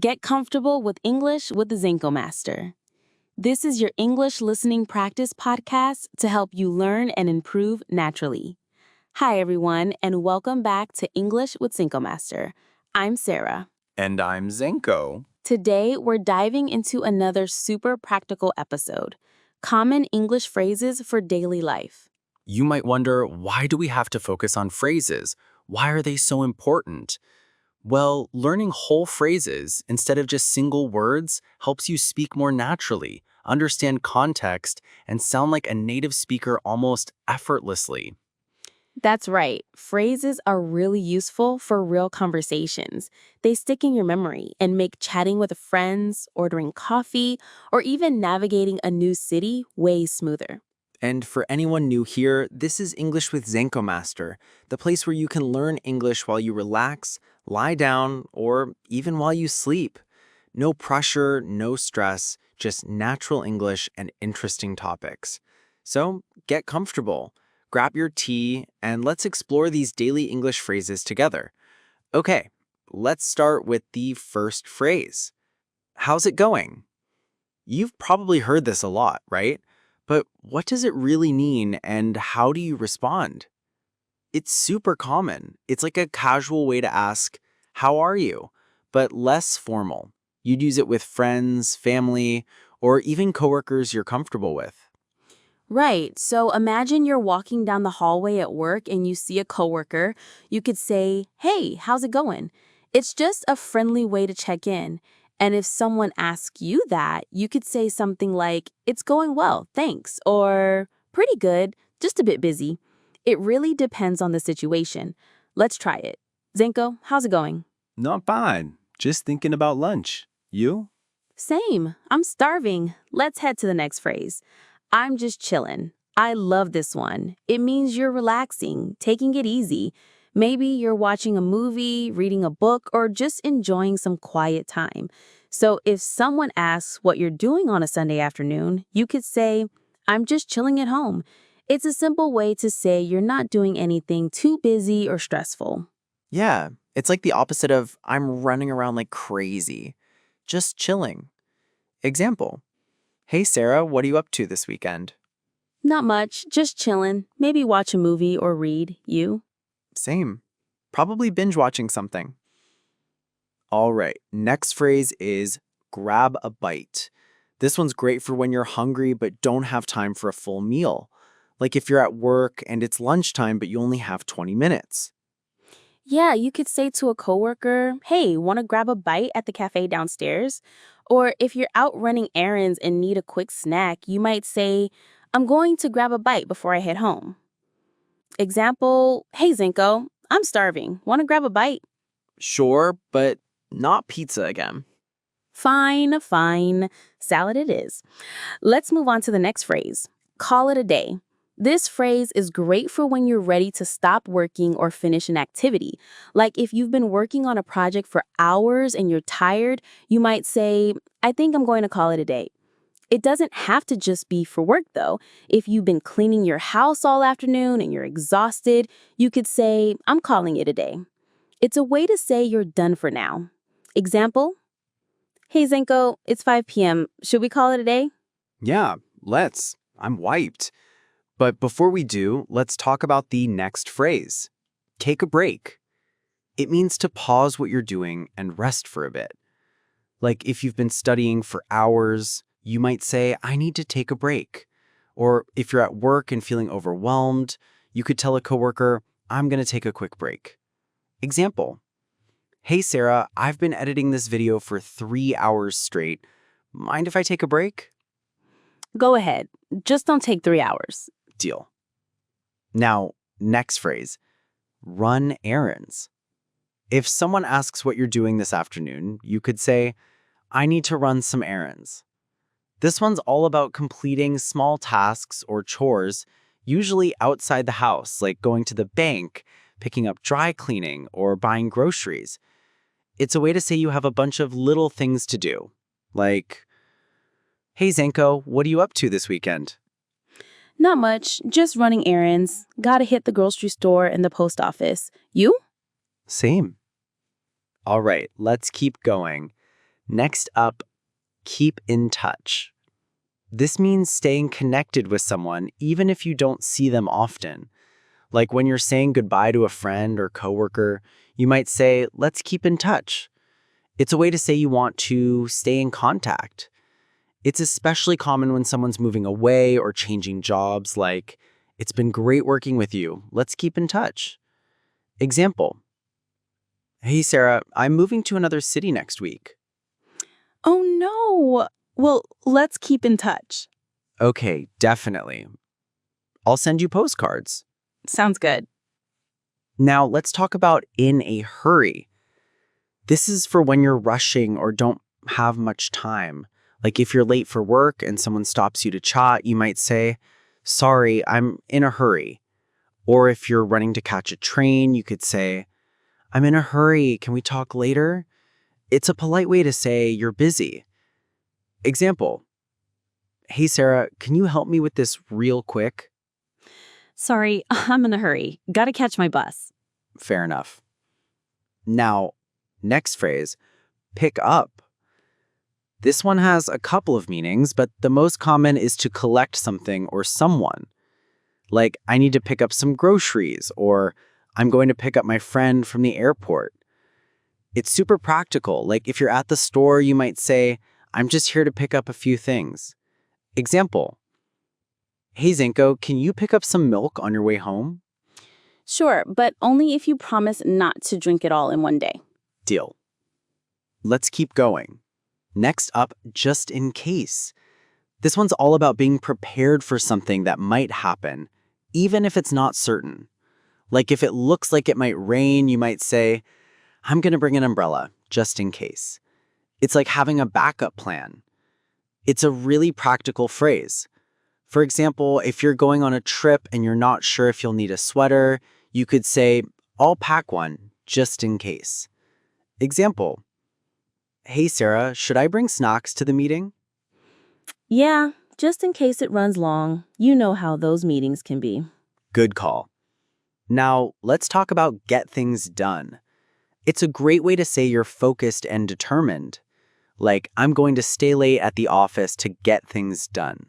Get comfortable with English with the Zankomaster. This is your English listening practice podcast to help you learn and improve naturally. Hi, everyone, and welcome back to English with Zankomaster. I'm Sarah. And I'm Zanko. Today, we're diving into another super practical episode, common English phrases for daily life. You might wonder, why do we have to focus on phrases? Why are they so important? Well, learning whole phrases instead of just single words helps you speak more naturally, understand context, and sound like a native speaker almost effortlessly. That's right. Phrases are really useful for real conversations. They stick in your memory and make chatting with friends, ordering coffee, or even navigating a new city way smoother. And for anyone new here, this is English with Zankomaster, the place where you can learn English while you relax, lie down, or even while you sleep. No pressure, no stress, just natural English and interesting topics. So get comfortable, grab your tea, and let's explore these daily English phrases together. Okay, let's start with the first phrase. How's it going? You've probably heard this a lot, right? But what does it really mean and how do you respond? It's super common. It's like a casual way to ask, how are you? But less formal. You'd use it with friends, family, or even coworkers you're comfortable with. Right. So imagine you're walking down the hallway at work and you see a coworker. You could say, "Hey, how's it going?" It's just a friendly way to check in. And if someone asks you that, you could say something like, "It's going well, thanks," or "Pretty good, just a bit busy." It really depends on the situation. Let's try it. Zanko, how's it going? Not bad. Just thinking about lunch. You? Same. I'm starving. Let's head to the next phrase. I'm just chillin'. I love this one. It means you're relaxing, taking it easy. Maybe you're watching a movie, reading a book, or just enjoying some quiet time. So if someone asks what you're doing on a Sunday afternoon, you could say, "I'm just chilling at home." It's a simple way to say you're not doing anything too busy or stressful. Yeah, it's like the opposite of I'm running around like crazy. Just chilling. Example. Hey Sarah, what are you up to this weekend? Not much, just chillin'. Maybe watch a movie or read. You? Same. Probably binge watching something. All right, next phrase is grab a bite. This one's great for when you're hungry but don't have time for a full meal. Like if you're at work and it's lunchtime but you only have 20 minutes. Yeah, you could say to a coworker, "Hey, want to grab a bite at the cafe downstairs?" Or if you're out running errands and need a quick snack, you might say, "I'm going to grab a bite before I head home." Example, "Hey, Zinko, I'm starving. Want to grab a bite?" Sure, but not pizza again. Fine, fine. Salad it is. Let's move on to the next phrase. Call it a day. This phrase is great for when you're ready to stop working or finish an activity. Like if you've been working on a project for hours and you're tired, you might say, "I think I'm going to call it a day." It doesn't have to just be for work, though. If you've been cleaning your house all afternoon and you're exhausted, you could say, "I'm calling it a day." It's a way to say you're done for now. Example, "Hey, Zenko, it's 5 p.m. Should we call it a day?" Yeah, let's. I'm wiped. But before we do, let's talk about the next phrase. Take a break. It means to pause what you're doing and rest for a bit. Like if you've been studying for hours, you might say, "I need to take a break." Or if you're at work and feeling overwhelmed, you could tell a coworker, "I'm going to take a quick break." Example. Hey Sarah, I've been editing this video for 3 hours straight. Mind if I take a break? Go ahead. Just don't take 3 hours. Deal. Now, next phrase. Run errands. If someone asks what you're doing this afternoon, you could say, "I need to run some errands." This one's all about completing small tasks or chores, usually outside the house, like going to the bank, picking up dry cleaning, or buying groceries. It's a way to say you have a bunch of little things to do, like, "Hey Zanko, what are you up to this weekend?" Not much, just running errands. Gotta hit the grocery store and the post office. You? Same. All right, let's keep going. Next up, keep in touch. This means staying connected with someone even if you don't see them often. Like when you're saying goodbye to a friend or coworker, you might say, let's keep in touch. It's a way to say you want to stay in contact. It's especially common when someone's moving away or changing jobs, like, it's been great working with you. Let's keep in touch. Example, hey Sarah, I'm moving to another city next week. Oh no! Well, let's keep in touch. Okay, definitely. I'll send you postcards. Sounds good. Now let's talk about in a hurry. This is for when you're rushing or don't have much time. Like if you're late for work and someone stops you to chat, you might say, sorry, I'm in a hurry. Or if you're running to catch a train, you could say, I'm in a hurry, can we talk later? It's a polite way to say you're busy. Example, hey Sarah, can you help me with this real quick? Sorry, I'm in a hurry. Gotta catch my bus. Fair enough. Now, next phrase, pick up. This one has a couple of meanings, but the most common is to collect something or someone. Like, I need to pick up some groceries, or I'm going to pick up my friend from the airport. It's super practical. Like, if you're at the store, you might say, I'm just here to pick up a few things. Example, hey Zanko, can you pick up some milk on your way home? Sure, but only if you promise not to drink it all in one day. Deal. Let's keep going. Next up, just in case. This one's all about being prepared for something that might happen, even if it's not certain. Like if it looks like it might rain, you might say, I'm going to bring an umbrella, just in case. It's like having a backup plan. It's a really practical phrase. For example, if you're going on a trip and you're not sure if you'll need a sweater, you could say, I'll pack one, just in case. Example, hey Sarah, should I bring snacks to the meeting? Yeah, just in case it runs long. You know how those meetings can be. Good call. Now, let's talk about get things done. It's a great way to say you're focused and determined. Like, I'm going to stay late at the office to get things done.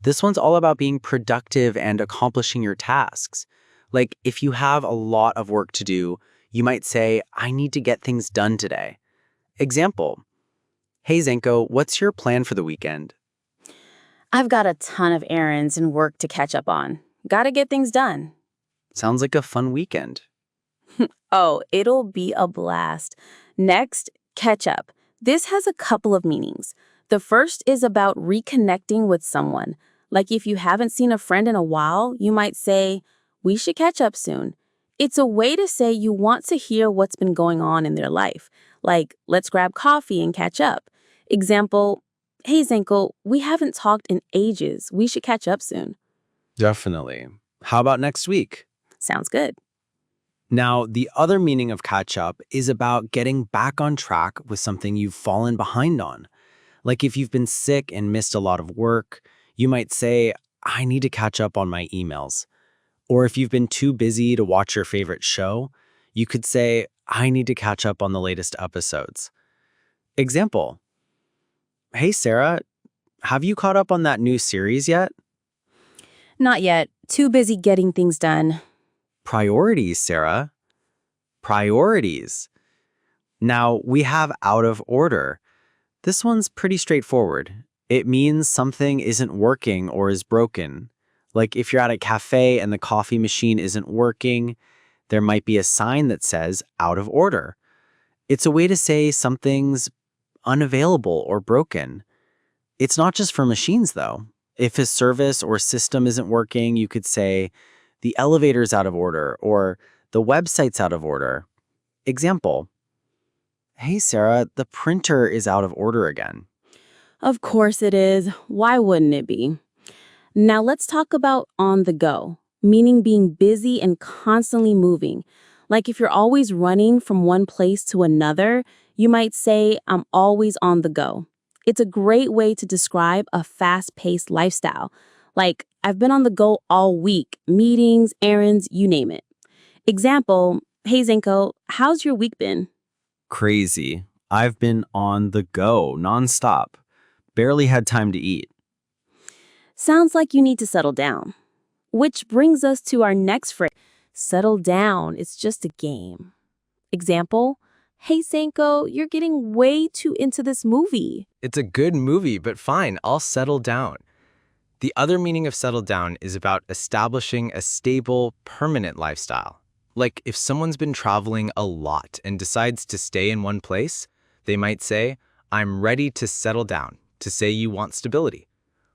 This one's all about being productive and accomplishing your tasks. Like, if you have a lot of work to do, you might say, I need to get things done today. Example, hey Zanko, what's your plan for the weekend? I've got a ton of errands and work to catch up on. Gotta get things done. Sounds like a fun weekend. Oh, it'll be a blast. Next, catch up. This has a couple of meanings. The first is about reconnecting with someone. Like if you haven't seen a friend in a while, you might say, we should catch up soon. It's a way to say you want to hear what's been going on in their life. Like, let's grab coffee and catch up. Example, hey Zanko, we haven't talked in ages. We should catch up soon. Definitely. How about next week? Sounds good. Now, the other meaning of catch up is about getting back on track with something you've fallen behind on. Like if you've been sick and missed a lot of work, you might say, I need to catch up on my emails. Or if you've been too busy to watch your favorite show, you could say, I need to catch up on the latest episodes. Example, hey Sarah, have you caught up on that new series yet? Not yet. Too busy getting things done. Priorities, Sarah. Priorities. Now, we have out of order. This one's pretty straightforward. It means something isn't working or is broken. Like if you're at a cafe and the coffee machine isn't working, there might be a sign that says out of order. It's a way to say something's unavailable or broken. It's not just for machines, though. If a service or system isn't working, you could say the elevator's out of order or the website's out of order. Example, hey Sarah, the printer is out of order again. Of course it is. Why wouldn't it be? Now let's talk about on the go, meaning being busy and constantly moving. Like if you're always running from one place to another, you might say, I'm always on the go. It's a great way to describe a fast-paced lifestyle. Like, I've been on the go all week, meetings, errands, you name it. Example, hey Zanko, how's your week been? Crazy. I've been on the go, nonstop. Barely had time to eat. Sounds like you need to settle down. Which brings us to our next phrase. Settle down, it's just a game. Example, hey Zanko, you're getting way too into this movie. It's a good movie, but fine, I'll settle down. The other meaning of settle down is about establishing a stable, permanent lifestyle. Like if someone's been traveling a lot and decides to stay in one place, they might say, I'm ready to settle down, to say you want stability.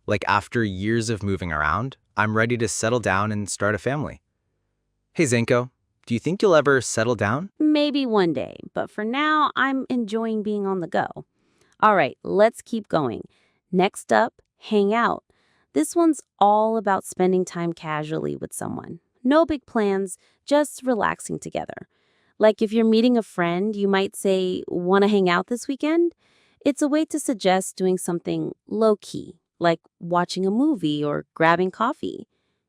Like after years of moving around, I'm ready to settle down and start a family. Hey Zanko, do you think you'll ever settle down? Maybe one day, but for now, I'm enjoying being on the go. All right, let's keep going. Next up, hang out. This one's all about spending time casually with someone. No big plans, just relaxing together. Like if you're meeting a friend, you might say, want to hang out this weekend? It's a way to suggest doing something low-key, like watching a movie or grabbing coffee.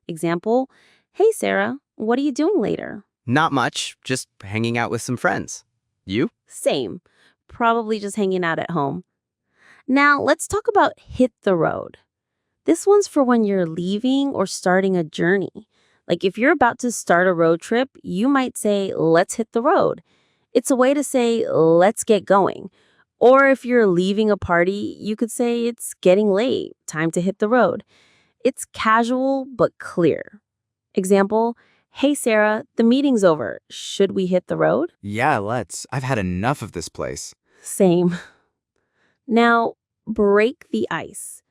Example, hey Sarah, what are you doing later? Not much, just hanging out with some friends. You? Same. Probably just hanging out at home. Now, let's talk about hit the road. This one's for when you're leaving or starting a journey. Like if you're about to start a road trip, you might say, let's hit the road. It's a way to say, let's get going. Or if you're leaving a party, you could say it's getting late, time to hit the road. It's casual but clear. Example, hey Sarah, the meeting's over. Should we hit the road? Yeah, let's. I've had enough of this place. Same. Now, break the ice.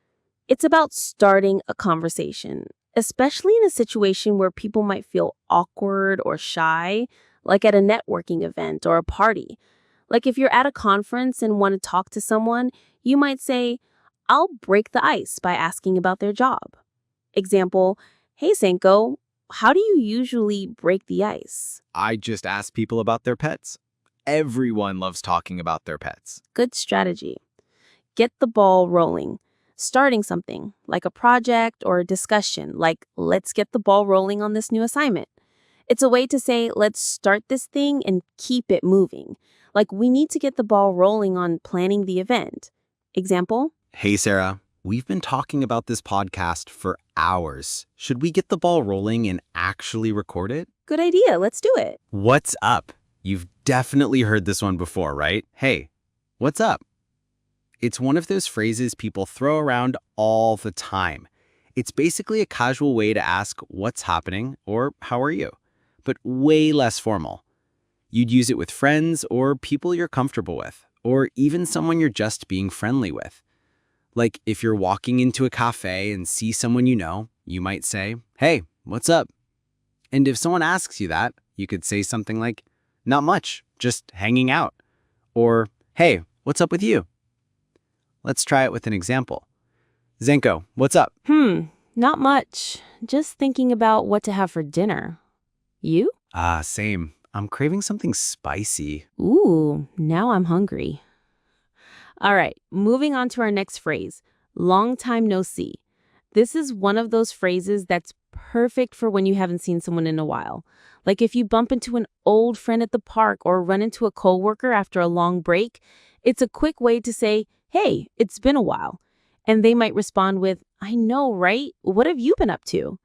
It's about starting a conversation, especially in a situation where people might feel awkward or shy, like at a networking event or a party. Like if you're at a conference and want to talk to someone, you might say, I'll break the ice by asking about their job. Example, hey Zanko, how do you usually break the ice? I just ask people about their pets. Everyone loves talking about their pets. Good strategy. Get the ball rolling. Starting something, like a project or a discussion, like let's get the ball rolling on this new assignment. It's a way to say, let's start this thing and keep it moving. Like we need to get the ball rolling on planning the event. Example? Hey, Sarah, we've been talking about this podcast for hours. Should we get the ball rolling and actually record it? Good idea. Let's do it. What's up? You've definitely heard this one before, right? Hey, what's up? It's one of those phrases people throw around all the time. It's basically a casual way to ask what's happening or how are you, but way less formal. You'd use it with friends or people you're comfortable with, or even someone you're just being friendly with. Like if you're walking into a cafe and see someone you know, you might say, hey, what's up? And if someone asks you that, you could say something like, not much, just hanging out. Or, hey, what's up with you? Let's try it with an example. Zanko, what's up? Not much. Just thinking about what to have for dinner. You? Same. I'm craving something spicy. Ooh, now I'm hungry. All right, moving on to our next phrase, long time no see. This is one of those phrases that's perfect for when you haven't seen someone in a while. Like if you bump into an old friend at the park or run into a coworker after a long break, it's a quick way to say, hey, it's been a while. And they might respond with, I know, right? What have you been up to?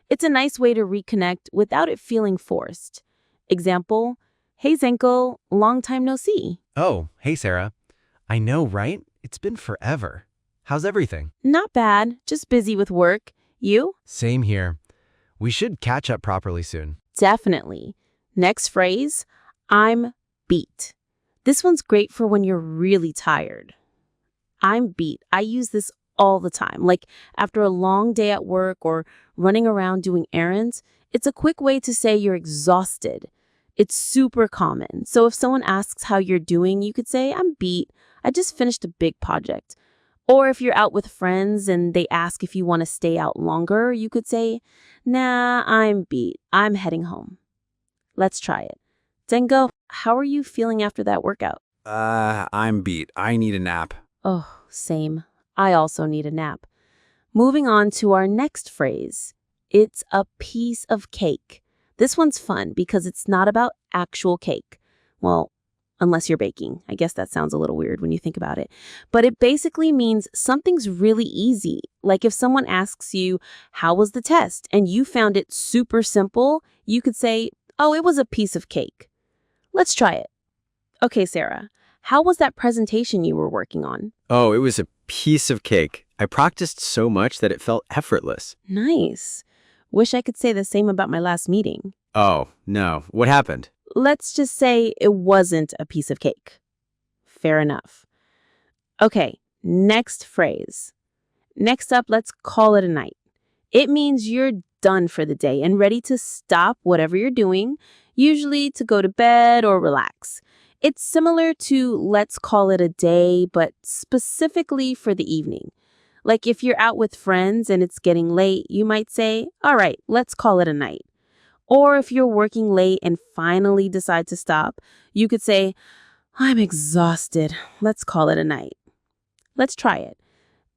It's a nice way to reconnect without it feeling forced. Example, hey Zanko, long time no see. Oh, hey Sarah. I know, right? It's been forever. How's everything? Not bad, just busy with work. You? Same here. We should catch up properly soon. Definitely. Next phrase, I'm beat. This one's great for when you're really tired. I'm beat. I use this all the time. Like after a long day at work or running around doing errands, it's a quick way to say you're exhausted. It's super common. So if someone asks how you're doing, you could say, I'm beat. I just finished a big project. Or if you're out with friends and they ask if you want to stay out longer, you could say, nah, I'm beat. I'm heading home. Let's try it. Zanko, how are you feeling after that workout? I'm beat. I need a nap. Oh, same. I also need a nap. Moving on to our next phrase. It's a piece of cake. This one's fun because it's not about actual cake. Well, unless you're baking. I guess that sounds a little weird when you think about it. But it basically means something's really easy. Like if someone asks you, how was the test? And you found it super simple, you could say, oh, it was a piece of cake. Let's try it. Okay, Sarah, how was that presentation you were working on? Oh, it was a piece of cake. I practiced so much that it felt effortless. Nice. Wish I could say the same about my last meeting. Oh, no. What happened? Let's just say it wasn't a piece of cake. Fair enough. Okay, next phrase. Next up, let's call it a night. It means you're done for the day and ready to stop whatever you're doing, usually to go to bed or relax. It's similar to let's call it a day, but specifically for the evening. Like if you're out with friends and it's getting late, you might say, all right, let's call it a night. Or if you're working late and finally decide to stop, you could say, I'm exhausted. Let's call it a night. Let's try it.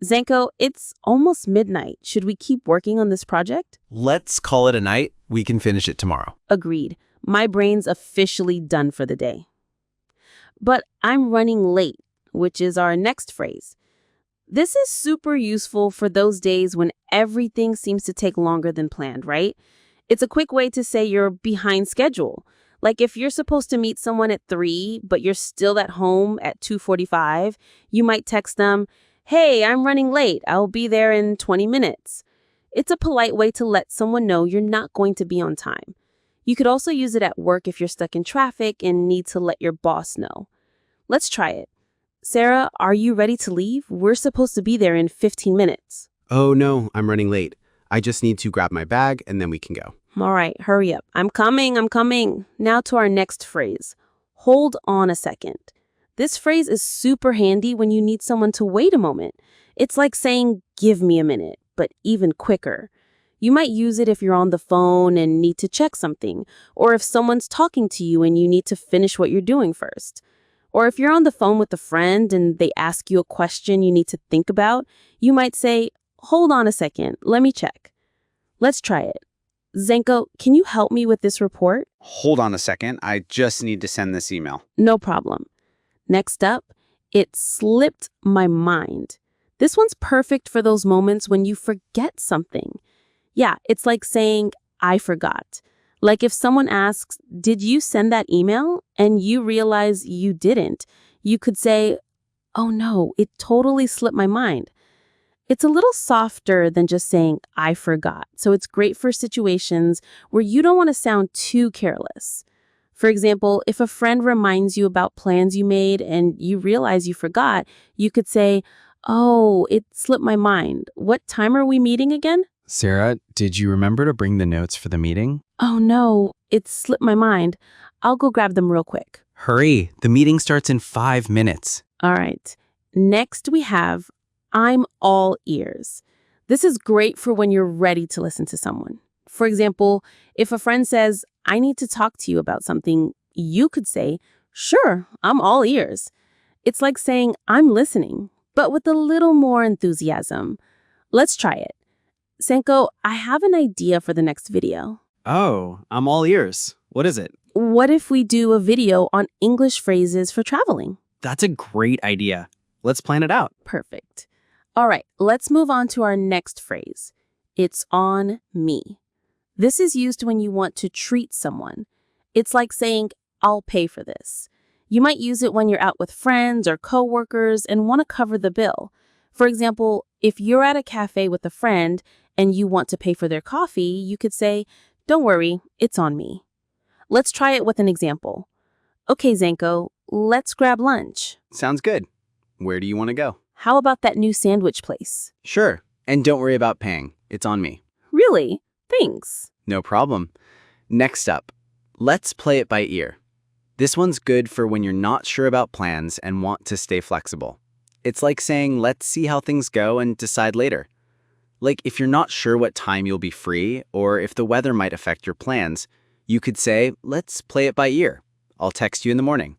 Zanko, it's almost midnight. Should we keep working on this project? Let's call it a night. We can finish it tomorrow. Agreed. My brain's officially done for the day. But I'm running late, which is our next phrase. This is super useful for those days when everything seems to take longer than planned, right? It's a quick way to say you're behind schedule. Like if you're supposed to meet someone at 3, but you're still at home at 2:45, you might text them, hey, I'm running late. I'll be there in 20 minutes. It's a polite way to let someone know you're not going to be on time. You could also use it at work if you're stuck in traffic and need to let your boss know. Let's try it. Sarah, are you ready to leave? We're supposed to be there in 15 minutes. Oh no, I'm running late. I just need to grab my bag and then we can go. All right, hurry up. I'm coming. Now to our next phrase. Hold on a second. This phrase is super handy when you need someone to wait a moment. It's like saying, give me a minute, but even quicker. You might use it if you're on the phone and need to check something, or if someone's talking to you and you need to finish what you're doing first. Or if you're on the phone with a friend and they ask you a question you need to think about, you might say, hold on a second, let me check. Let's try it. Zanko, can you help me with this report? Hold on a second. I just need to send this email. No problem. Next up, it slipped my mind. This one's perfect for those moments when you forget something. Yeah, it's like saying, I forgot. Like if someone asks, did you send that email? And you realize you didn't. You could say, oh no, it totally slipped my mind. It's a little softer than just saying, I forgot. So it's great for situations where you don't want to sound too careless. For example, if a friend reminds you about plans you made and you realize you forgot, you could say, oh, it slipped my mind. What time are we meeting again? Sarah, did you remember to bring the notes for the meeting? Oh no, it slipped my mind. I'll go grab them real quick. Hurry, the meeting starts in 5 minutes. All right. Next we have, I'm all ears. This is great for when you're ready to listen to someone. For example, if a friend says, I need to talk to you about something, you could say, sure, I'm all ears. It's like saying, I'm listening, but with a little more enthusiasm. Let's try it. Zanko, I have an idea for the next video. Oh, I'm all ears. What is it? What if we do a video on English phrases for traveling? That's a great idea. Let's plan it out. Perfect. All right, let's move on to our next phrase. It's on me. This is used when you want to treat someone. It's like saying, I'll pay for this. You might use it when you're out with friends or coworkers and want to cover the bill. For example, if you're at a cafe with a friend and you want to pay for their coffee, you could say, don't worry, it's on me. Let's try it with an example. Okay, Zanko, let's grab lunch. Sounds good. Where do you want to go? How about that new sandwich place? Sure. And don't worry about paying. It's on me. Really? Thanks. No problem. Next up, let's play it by ear. This one's good for when you're not sure about plans and want to stay flexible. It's like saying, let's see how things go and decide later. Like if you're not sure what time you'll be free or if the weather might affect your plans, you could say, let's play it by ear. I'll text you in the morning.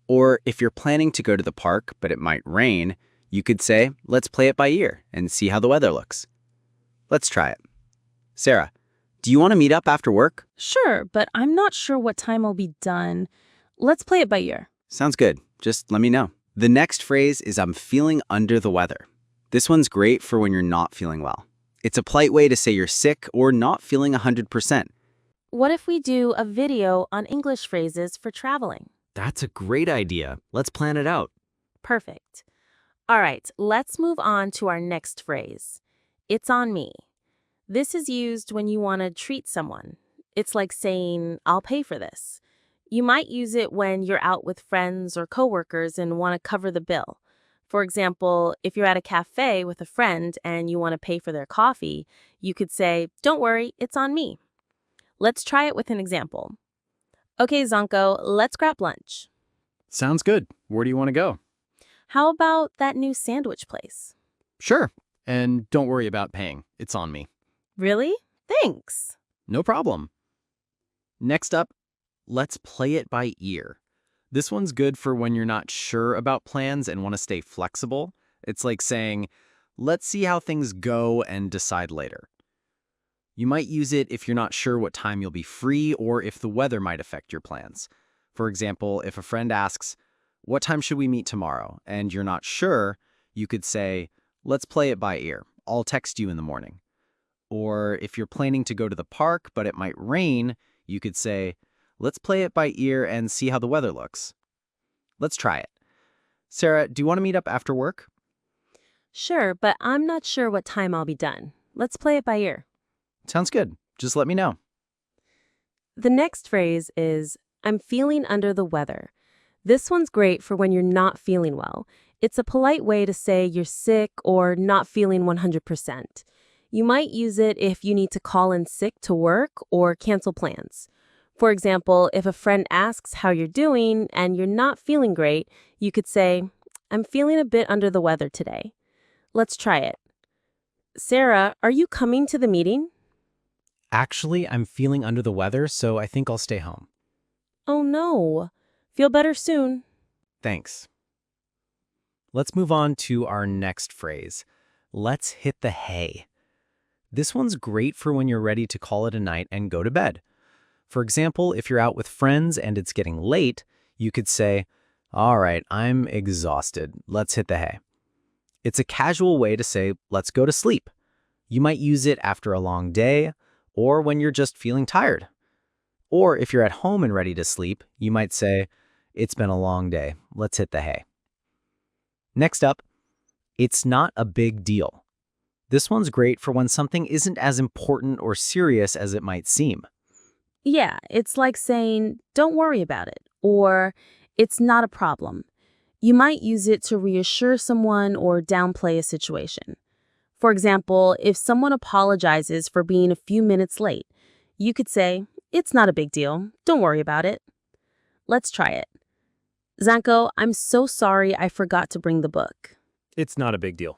Or if you're planning to go to the park, but it might rain, you could say, let's play it by ear and see how the weather looks. Let's try it. Sarah, do you want to meet up after work? Sure, but I'm not sure what time I'll be done. Let's play it by ear. Sounds good. Just let me know. The next phrase is I'm feeling under the weather. This one's great for when you're not feeling well. It's a polite way to say you're sick or not feeling 100%. What if we do a video on English phrases for traveling? That's a great idea. Let's plan it out. Perfect. All right, let's move on to our next phrase. It's on me. This is used when you want to treat someone. It's like saying, I'll pay for this. You might use it when you're out with friends or coworkers and want to cover the bill. For example, if you're at a cafe with a friend and you want to pay for their coffee, you could say, don't worry, it's on me. Let's try it with an example. Okay, Zanko, let's grab lunch. Sounds good. Where do you want to go? How about that new sandwich place? Sure. And don't worry about paying. It's on me. Really? Thanks. No problem. Next up, let's play it by ear. This one's good for when you're not sure about plans and want to stay flexible. It's like saying, let's see how things go and decide later. You might use it if you're not sure what time you'll be free or if the weather might affect your plans. For example, if a friend asks, what time should we meet tomorrow? And you're not sure, you could say, let's play it by ear. I'll text you in the morning. Or if you're planning to go to the park, but it might rain, you could say, let's play it by ear and see how the weather looks. Let's try it. Sarah, do you want to meet up after work? Sure, but I'm not sure what time I'll be done. Let's play it by ear. Sounds good. Just let me know. The next phrase is, I'm feeling under the weather. This one's great for when you're not feeling well. It's a polite way to say you're sick or not feeling 100%. You might use it if you need to call in sick to work or cancel plans. For example, if a friend asks how you're doing and you're not feeling great, you could say, I'm feeling a bit under the weather today. Let's try it. Sarah, are you coming to the meeting? Actually, I'm feeling under the weather, so I think I'll stay home. Oh no. Feel better soon. Thanks. Let's move on to our next phrase. Let's hit the hay. This one's great for when you're ready to call it a night and go to bed. For example, if you're out with friends and it's getting late, you could say, all right, I'm exhausted. Let's hit the hay. It's a casual way to say, let's go to sleep. You might use it after a long day or when you're just feeling tired. Or if you're at home and ready to sleep, you might say, it's been a long day. Let's hit the hay. Next up, it's not a big deal. This one's great for when something isn't as important or serious as it might seem. Yeah, it's like saying, don't worry about it, or it's not a problem. You might use it to reassure someone or downplay a situation. For example, if someone apologizes for being a few minutes late, you could say, it's not a big deal. Don't worry about it. Let's try it. Zanko, I'm so sorry I forgot to bring the book. It's not a big deal.